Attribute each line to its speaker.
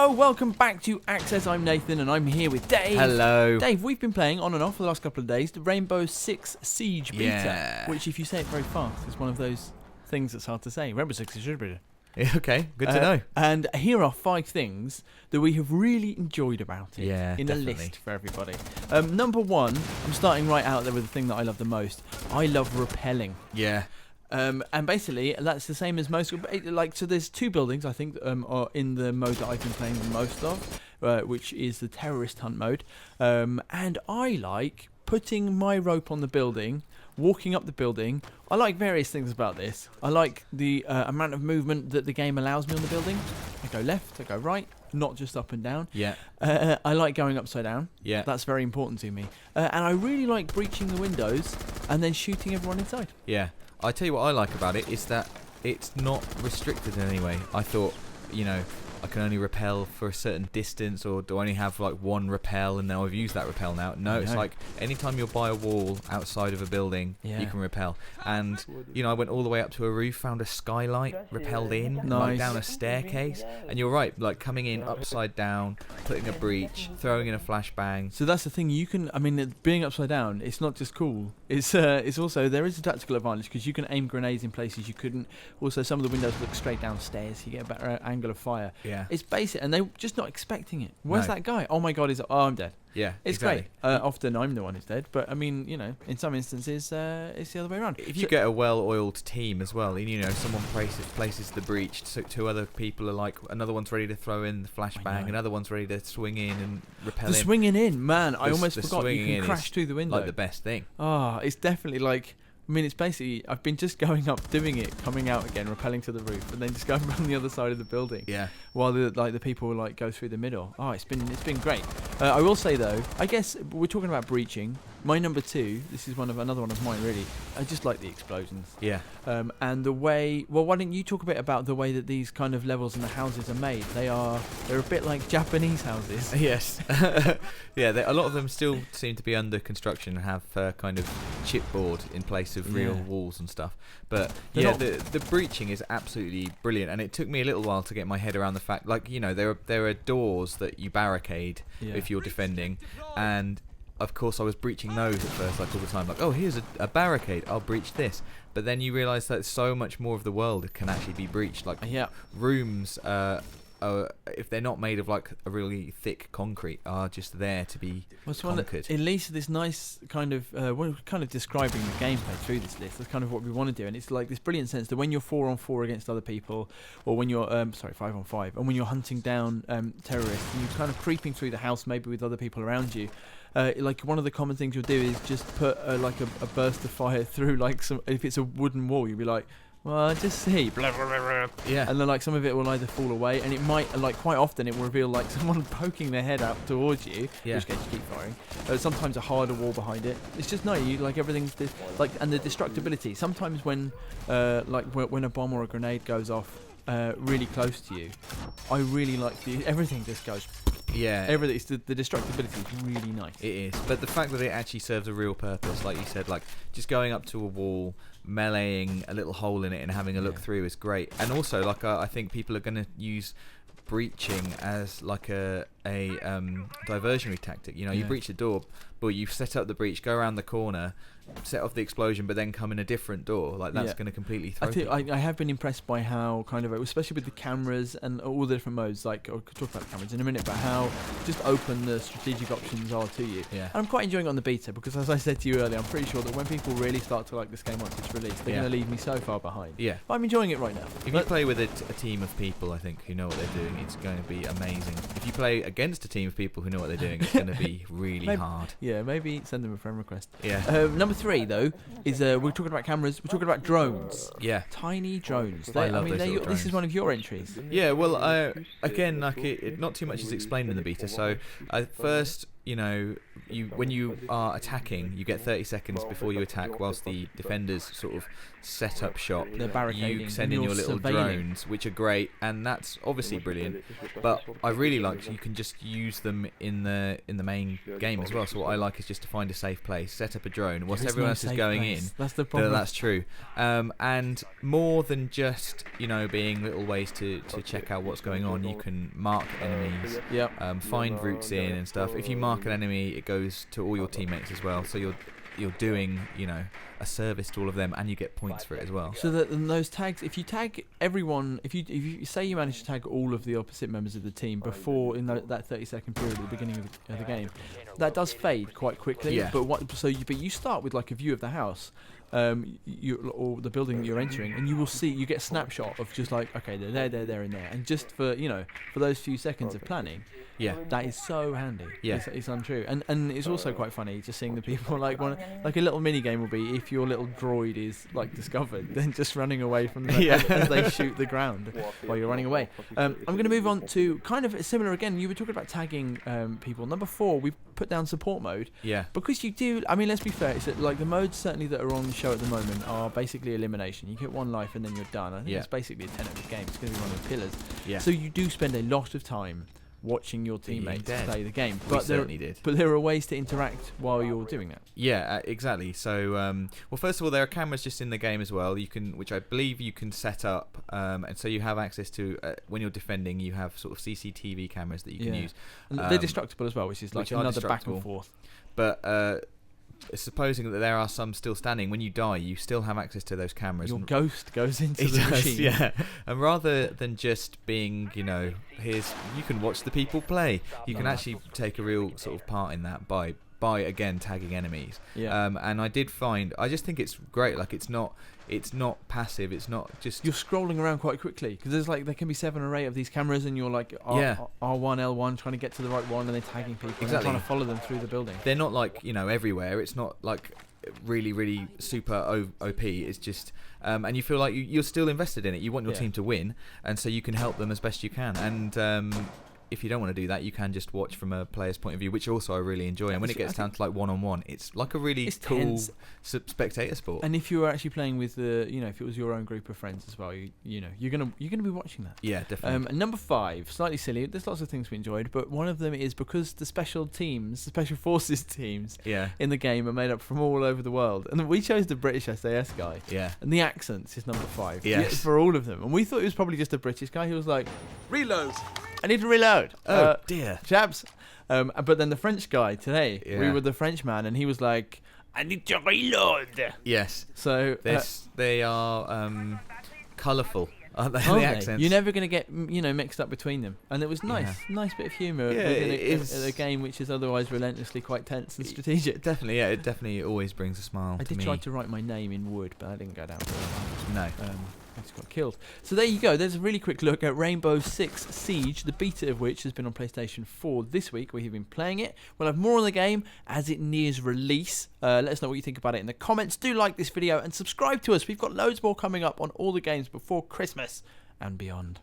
Speaker 1: Hello, welcome back to Access. I'm Nathan and I'm here with Dave.
Speaker 2: Hello.
Speaker 1: Dave, we've been playing on and off for the last couple of days the Rainbow Six Siege beta, which if you say it very fast is one of those things that's hard to say. Rainbow Six Siege beta.
Speaker 2: Okay, good to know.
Speaker 1: And here are 5 things that we have really enjoyed about it in
Speaker 2: definitely.
Speaker 1: a list for everybody. Number 1, I'm starting right out there with the thing that I love the most. I love rappelling.
Speaker 2: Yeah.
Speaker 1: And basically, that's the same as most. So there's 2 buildings, I think, are in the mode that I've been playing the most of, which is the terrorist hunt mode. And I like putting my rope on the building, walking up the building. I like various things about this. I like the amount of movement that the game allows me on the building. I go left, I go right, not just up and down.
Speaker 2: Yeah.
Speaker 1: I like going upside down.
Speaker 2: Yeah.
Speaker 1: That's very important to me. And I really like breaching the windows and then shooting everyone inside.
Speaker 2: Yeah. I tell you what I like about it is that it's not restricted in any way. I thought, I can only rappel for a certain distance, or do I only have like one rappel and now I've used that rappel now? No, it's like anytime you're by a wall outside of a building, you can rappel. And, I went all the way up to a roof, found a skylight, rappelled in, like down a staircase. And you're right, like coming in upside down, putting a breach, throwing in a flashbang.
Speaker 1: So that's the thing, being upside down, it's not just cool. It's also, there is a tactical advantage because you can aim grenades in places you couldn't. Also, some of the windows look straight downstairs, you get a better angle of fire.
Speaker 2: Yeah.
Speaker 1: It's basic, and they're just not expecting it. Where's that guy? Oh my god, I'm dead.
Speaker 2: Yeah,
Speaker 1: it's
Speaker 2: exactly.
Speaker 1: great. Often I'm the one who's dead, but I mean, in some instances, it's the other way around.
Speaker 2: If you get a well-oiled team as well, and someone places the breach, so 2 other people are like, another one's ready to throw in the flashbang, another one's ready to swing in and repel in.
Speaker 1: The swinging in, man, I almost forgot you can crash through the window.
Speaker 2: Like the best thing.
Speaker 1: It's definitely like. It's basically, I've been just going up, doing it, coming out again, rappelling to the roof, and then just going around the other side of the building. Yeah. While the people go through the middle. It's been great. I will say though, I guess we're talking about breaching. My number 2, this is another one of mine really. I just like the explosions. Yeah. And the way. Well, why don't you talk a bit about the way that these kind of levels and the houses are made? They're a bit like Japanese houses.
Speaker 2: Yes. Yeah. A lot of them still seem to be under construction and have kind of chipboard in place of real walls and stuff. But the breaching is absolutely brilliant, and it took me a little while to get my head around the fact, there are doors that you barricade if you're defending, and of course I was breaching those at first, all the time, here's a barricade, I'll breach this. But then you realise that so much more of the world can actually be breached, rooms. If they're not made of a really thick concrete, are just there to be conquered.
Speaker 1: At least this nice kind of we're kind of describing the gameplay through this list. That's kind of what we want to do, and it's like this brilliant sense that when you're 4-on-4 against other people, or when you're 5-on-5, and when you're hunting down terrorists, and you're kind of creeping through the house, maybe with other people around you. One of the common things you'll do is just put a burst of fire through if it's a wooden wall, you'll be like, well, just see, blah, blah, blah, blah. Yeah, and then some of it will either fall away, and it might quite often it will reveal someone poking their head out towards you, in which case you keep firing. Sometimes a harder wall behind it. It's just everything's and the destructibility. Sometimes when when a bomb or a grenade goes off really close to you, I really like everything just goes.
Speaker 2: Yeah,
Speaker 1: everything. The destructibility is really nice.
Speaker 2: It is, but the fact that it actually serves a real purpose, like you said, just going up to a wall, meleeing a little hole in it, and having a look through is great. And also, I think people are going to use breaching as a diversionary tactic. You breach the door, but you set up the breach, go around the corner, set off the explosion, but then come in a different door. That's going to completely throw people.
Speaker 1: I have been impressed by how especially with the cameras and all the different modes, I'll talk about the cameras in a minute, but how just open the strategic options are to you. Yeah. And I'm quite enjoying it on the beta because, as I said to you earlier, I'm pretty sure that when people really start to like this game once it's released, they're going to leave me so far behind. Yeah. But I'm enjoying it right now.
Speaker 2: If you play with a team of people, I think, who know what they're doing, it's going to be amazing. If you play against a team of people who know what they're doing, it's going to be really hard.
Speaker 1: Yeah, maybe send them a friend request. Yeah. Number 3, though, is we're talking about cameras. We're talking about drones. Yeah. Tiny drones.
Speaker 2: I love those drones.
Speaker 1: This is one of your entries.
Speaker 2: Yeah. Well, again, not too much is explained in the beta. So, first, when you are attacking, you get 30 seconds before you attack, whilst the defenders sort of set up shop.
Speaker 1: They're barricading.
Speaker 2: You send in your little drones, which are great, and that's obviously brilliant. But I really like you can just use them in the main game as well. So what I like is just to find a safe place, set up a drone, whilst everyone else is going in.
Speaker 1: That's the problem.
Speaker 2: That's true. And more than just being little ways to check out what's going on, you can mark enemies, find routes in and stuff. If you mark an enemy, it goes to all your teammates as well. So you're doing a service to all of them, and you get points for it as well.
Speaker 1: So that in those tags, if you tag everyone, if you say you manage to tag all of the opposite members of the team before in that 30-second period at the beginning of the game, that does fade quite quickly.
Speaker 2: Yeah.
Speaker 1: But you start with like a view of the house. Or the building that you're entering, and you get a snapshot of just like, okay, they're there, and there, and just for those few seconds of planning, that is so handy. It's untrue, and it's also quite funny just seeing the people like a little mini game will be if your little droid is like discovered, then just running away from them as they shoot the ground while you're running away. I'm going to move on to kind of similar again. You were talking about tagging people. Number 4, we've put down support mode. Because you do. I mean, let's be fair. It's like the modes certainly that are on the show at the moment are basically elimination. You get 1 life and then you're done. I think it's basically a tenet of the game. It's going to be one of the pillars. So you do spend a lot of time watching your teammates play the game.
Speaker 2: But
Speaker 1: there are ways to interact while you're doing that.
Speaker 2: Exactly. So, well, first of all, there are cameras just in the game as well. Which I believe you can set up, and so you have access to when you're defending. You have sort of CCTV cameras that you can use.
Speaker 1: And they're destructible as well, which is like another back and forth.
Speaker 2: But supposing that there are some still standing, when you die, you still have access to those cameras.
Speaker 1: Your ghost goes into the machine.
Speaker 2: And rather than just being, you can watch the people play. You can actually take a real sort of part in that by again tagging enemies. And I just think it's great. Like it's not passive. It's not just
Speaker 1: you're scrolling around quite quickly because there can be 7 or 8 of these cameras, and you're like R1 L1 trying to get to the right one, and they're tagging people. Exactly. And trying to follow them through the building.
Speaker 2: They're not like everywhere. It's not like really really super OP. It's just and you feel like you're still invested in it. You want your team to win, and so you can help them as best you can. And if you don't want to do that, you can just watch from a player's point of view, which also I really enjoy. And when it gets down to like one-on-one, it's like a really cool spectator sport.
Speaker 1: And if you were actually playing with if it was your own group of friends as well, you're gonna be watching that.
Speaker 2: Yeah, definitely.
Speaker 1: And number 5, slightly silly. There's lots of things we enjoyed, but one of them is because the special forces teams in the game are made up from all over the world, and we chose the British SAS guy. And the accents is number 5.
Speaker 2: Yes.
Speaker 1: For all of them, and we thought it was probably just a British guy. He was like,
Speaker 3: reload.
Speaker 1: I need to reload.
Speaker 2: Oh dear,
Speaker 1: chaps. But then the French guy today, we were the French man, and he was like, I need to reload.
Speaker 2: Yes.
Speaker 1: So
Speaker 2: they are colourful. The accents.
Speaker 1: You're never going to get mixed up between them, and it was nice bit of humour in a game which is otherwise relentlessly quite tense and strategic.
Speaker 2: Definitely, it definitely always brings a smile.
Speaker 1: I did try to write my name in wood, but I didn't go down very well.
Speaker 2: No.
Speaker 1: I just got killed. So there you go. There's a really quick look at Rainbow Six Siege, the beta of which has been on PlayStation 4 this week. We have been playing it. We'll have more on the game as it nears release. Let us know what you think about it in the comments. Do like this video and subscribe to us. We've got loads more coming up on all the games before Christmas and beyond.